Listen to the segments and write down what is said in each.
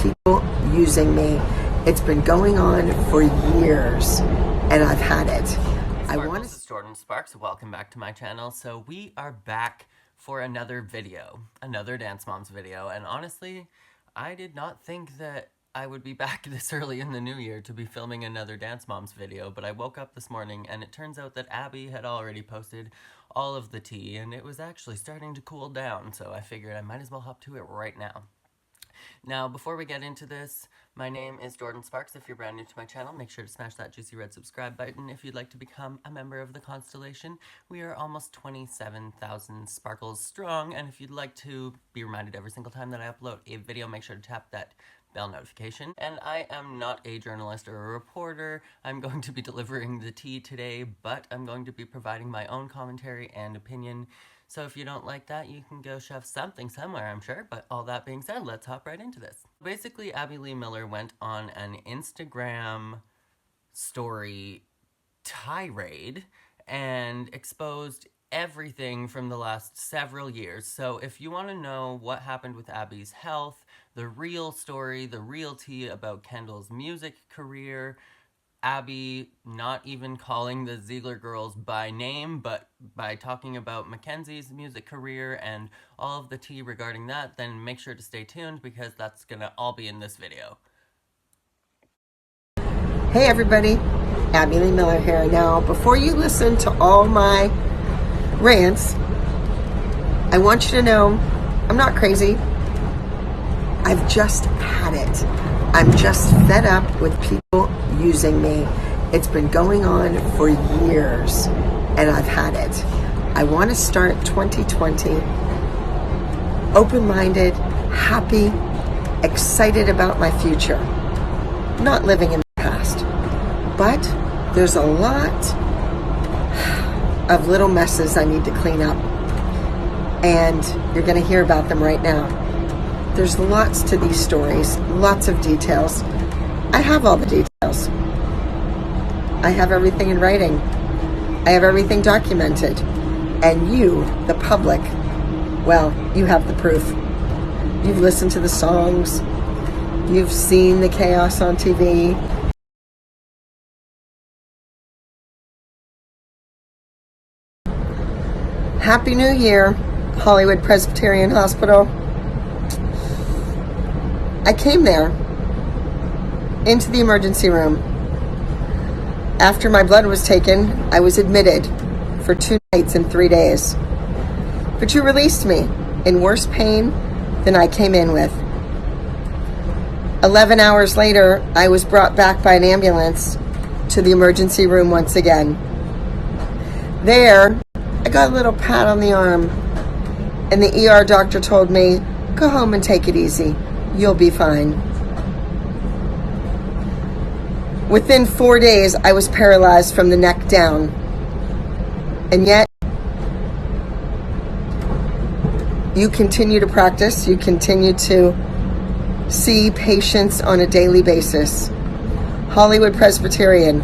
people using me. It's been going on for years, and I've had it. This is Jordan Sparks. Welcome back to my channel. So we are back for another video, another Dance Moms video, and honestly, I did not think that I would be back this early in the new year to be filming another Dance Moms video, but I woke up this morning and it turns out that Abby had already posted all of the tea and it was actually starting to cool down, so I figured I might as well hop to it right now. Now, before we get into this, my name is Jordan Sparks. If you're brand new to my channel, make sure to smash that juicy red subscribe button if you'd like to become a member of the Constellation. We are almost 27,000 sparkles strong, and if you'd like to be reminded every single time that I upload a video, make sure to tap that bell notification. And I am not a journalist or a reporter. I'm going to be delivering the tea today, but I'm going to be providing my own commentary and opinion. So if you don't like that, you can go shove something somewhere, I'm sure. But all that being said, let's hop right into this. Basically, Abby Lee Miller went on an Instagram story tirade and exposed everything from the last several years. So if you want to know what happened with Abby's health, the real story, the real tea about Kendall's music career, Abby not even calling the Ziegler girls by name, but by talking about Mackenzie's music career and all of the tea regarding that, then make sure to stay tuned because that's gonna all be in this video. Hey everybody, Abby Lee Miller here. Now, before you listen to all my rants, I want you to know I'm not crazy. I've just had it. I'm just fed up with people using me. It's been going on for years, and I've had it. I want to start 2020 open-minded, happy, excited about my future, not living in the past. But there's a lot of little messes I need to clean up, and you're going to hear about them right now. There's lots to these stories, lots of details. I have all the details. I have everything in writing. I have everything documented. And you, the public, well, you have the proof. You've listened to the songs. You've seen the chaos on TV. Happy New Year, Hollywood Presbyterian Hospital. I came there into the emergency room. After my blood was taken, I was admitted for 2 nights and 3 days. But you released me in worse pain than I came in with. 11 hours later, I was brought back by an ambulance to the emergency room once again. There, I got a little pat on the arm, and the ER doctor told me, "Go home and take it easy. You'll be fine." Within 4 days, I was paralyzed from the neck down. And yet, you continue to practice. You continue to see patients on a daily basis. Hollywood Presbyterian,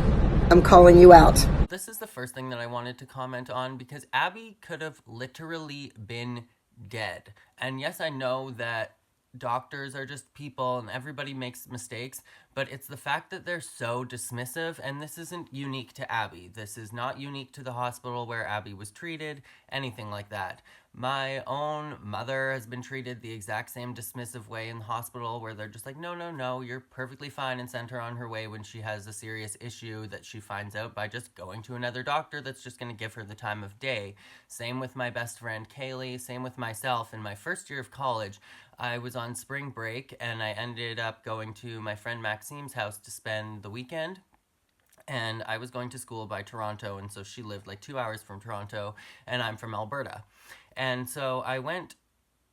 I'm calling you out. This is the first thing that I wanted to comment on because Abby could have literally been dead. And yes, I know that doctors are just people and everybody makes mistakes, but it's the fact that they're so dismissive, and this isn't unique to Abby. This is not unique to the hospital where Abby was treated, anything like that. My own mother has been treated the exact same dismissive way in the hospital where they're just like, no, you're perfectly fine, and send her on her way when she has a serious issue that she finds out by just going to another doctor that's just going to give her the time of day. Same with my best friend Kaylee, same with myself. In my first year of college, I was on spring break and I ended up going to my friend Maxime's house to spend the weekend. And I was going to school by Toronto, and so she lived like 2 hours from Toronto, and I'm from Alberta. And so I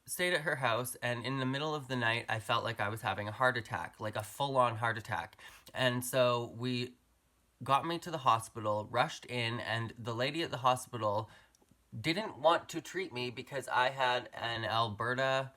stayed at her house, and in the middle of the night, I felt like I was having a heart attack, like a full-on heart attack. And so we got me to the hospital, rushed in, and the lady at the hospital didn't want to treat me because I had an Alberta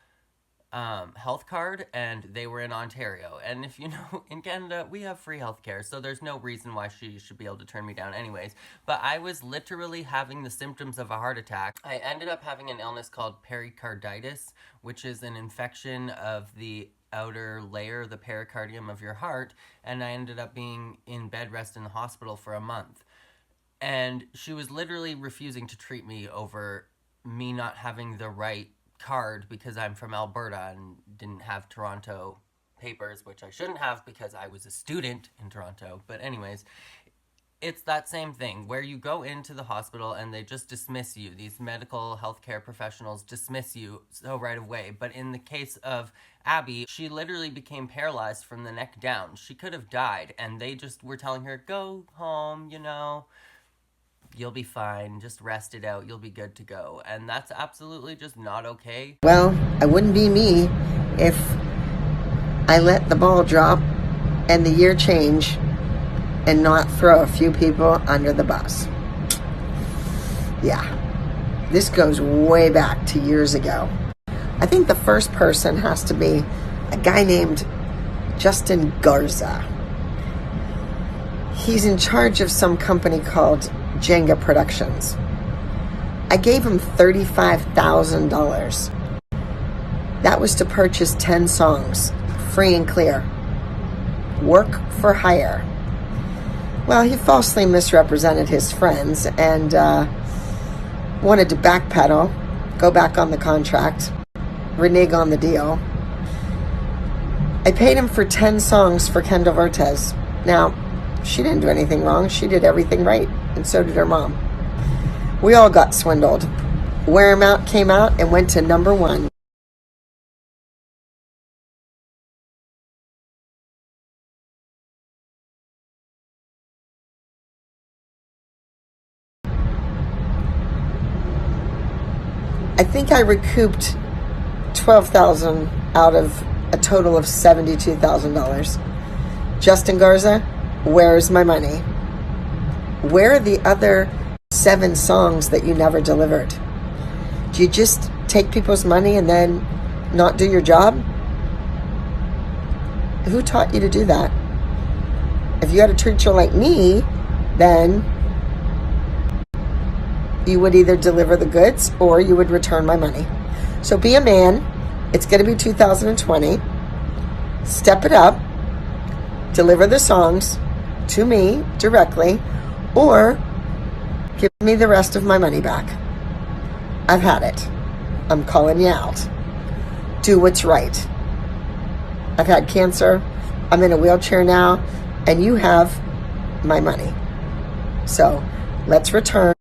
health card and they were in Ontario. And if you know, in Canada, we have free healthcare, so there's no reason why she should be able to turn me down anyways. But I was literally having the symptoms of a heart attack. I ended up having an illness called pericarditis, which is an infection of the outer layer, the pericardium of your heart, and I ended up being in bed rest in the hospital for a month. And she was literally refusing to treat me over me not having the right card because I'm from Alberta and didn't have Toronto papers, which I shouldn't have because I was a student in Toronto. But anyways, it's that same thing where you go into the hospital and they just dismiss you. These medical healthcare professionals dismiss you so right away. But in the case of Abby, she literally became paralyzed from the neck down. She could have died, and they just were telling her, go home, you'll be fine, just rest it out, you'll be good to go. And that's absolutely just not okay. Well, I wouldn't be me if I let the ball drop and the year change and not throw a few people under the bus. Yeah, this goes way back to years ago. I think the first person has to be a guy named Justin Garza. He's in charge of some company called Jenga Productions. I gave him $35,000. That was to purchase 10 songs, free and clear. Work for hire. Well, he falsely misrepresented his friends and wanted to backpedal, go back on the contract, renege on the deal. I paid him for 10 songs for Kendall Vertes. Now, she didn't do anything wrong. She did everything right, and so did her mom. We all got swindled. Wear 'Em Out came out and went to #1. I think I recouped $12,000 out of a total of $72,000. Justin Garza, where's my money? Where are the other 7 songs that you never delivered? Do you just take people's money and then not do your job? Who taught you to do that? If you had a teacher like me, then you would either deliver the goods or you would return my money. So be a man. It's going to be 2020. Step it up. Deliver the songs to me directly, or give me the rest of my money back. I've had it. I'm calling you out. Do what's right. I've had cancer. I'm in a wheelchair now, and you have my money. So let's return.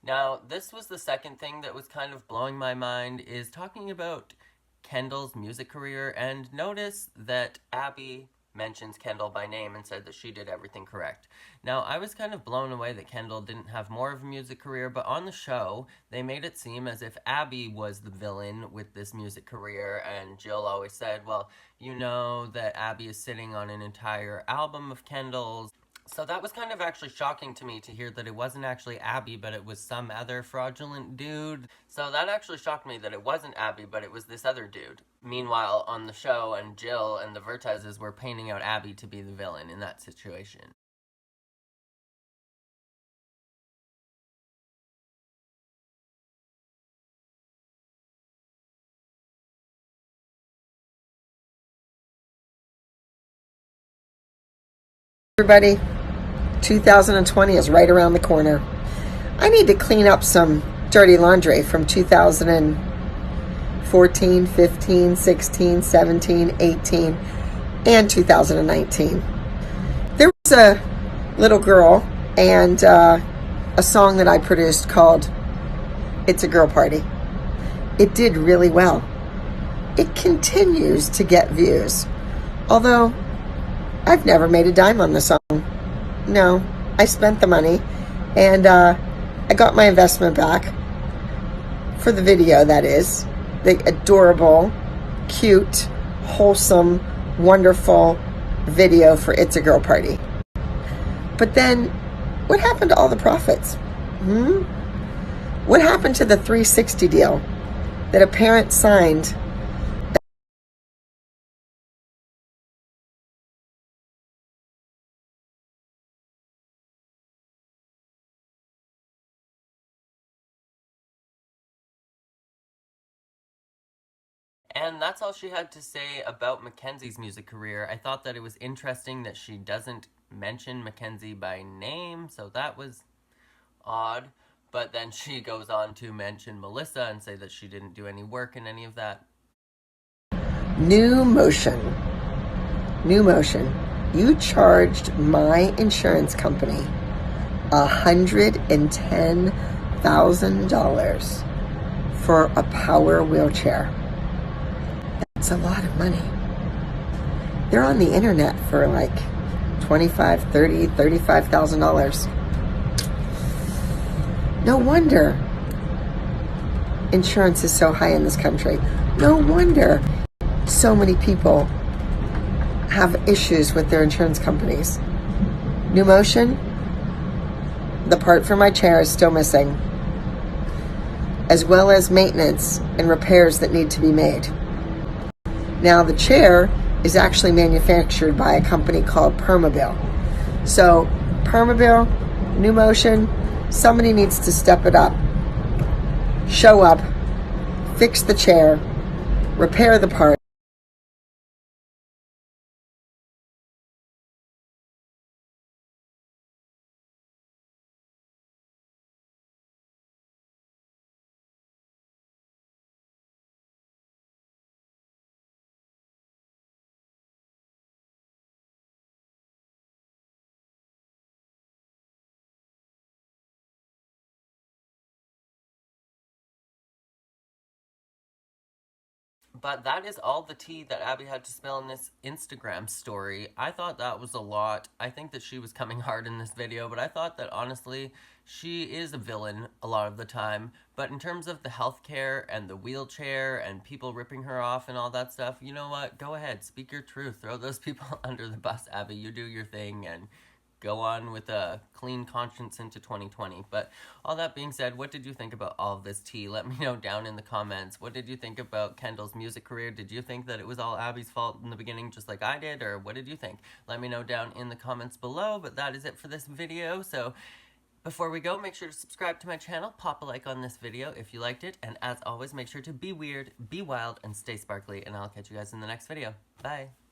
Now, this was the second thing that was kind of blowing my mind, is talking about Kendall's music career, and notice that Abby mentions Kendall by name and said that she did everything correct. Now, I was kind of blown away that Kendall didn't have more of a music career, but on the show, they made it seem as if Abby was the villain with this music career, and Jill always said, well, you know that Abby is sitting on an entire album of Kendall's. So that was kind of actually shocking to me to hear that it wasn't actually Abby, but it was some other fraudulent dude. So that actually shocked me that it wasn't Abby, but it was this other dude. Meanwhile, on the show, and Jill and the Verteses were painting out Abby to be the villain in that situation. Everybody, 2020 is right around the corner. I need to clean up some dirty laundry from 2014, 15, 16, 17, 18, and 2019. There was a little girl and a song that I produced called It's a Girl Party. It did really well. It continues to get views, although I've never made a dime on the song. No, I spent the money, and I got my investment back for the video, that is. The adorable, cute, wholesome, wonderful video for It's a Girl Party. But then, what happened to all the profits? What happened to the 360 deal that a parent signed And that's all she had to say about Mackenzie's music career. I thought that it was interesting that she doesn't mention Mackenzie by name, so that was odd. But then she goes on to mention Melissa and say that she didn't do any work in any of that. New motion. New motion. You charged my insurance company $110,000 for a power wheelchair. That's a lot of money. They're on the internet for like $25,000, $30,000, $35,000. No wonder insurance is so high in this country. No wonder so many people have issues with their insurance companies. New motion, the part for my chair is still missing, as well as maintenance and repairs that need to be made. Now, the chair is actually manufactured by a company called Permobil. So, Permobil, New Motion, somebody needs to step it up, show up, fix the chair, repair the part. But that is all the tea that Abby had to spill in this Instagram story. I thought that was a lot. I think that she was coming hard in this video, but I thought that honestly, she is a villain a lot of the time. But in terms of the healthcare and the wheelchair and people ripping her off and all that stuff, you know what? Go ahead, speak your truth. Throw those people under the bus, Abby. You do your thing and go on with a clean conscience into 2020. But all that being said, what did you think about all of this tea? Let me know down in the comments. What did you think about Kendall's music career? Did you think that it was all Abby's fault in the beginning just like I did? Or what did you think? Let me know down in the comments below. But that is it for this video. So before we go, make sure to subscribe to my channel, pop a like on this video if you liked it, and as always, make sure to be weird, be wild, and stay sparkly, and I'll catch you guys in the next video. Bye!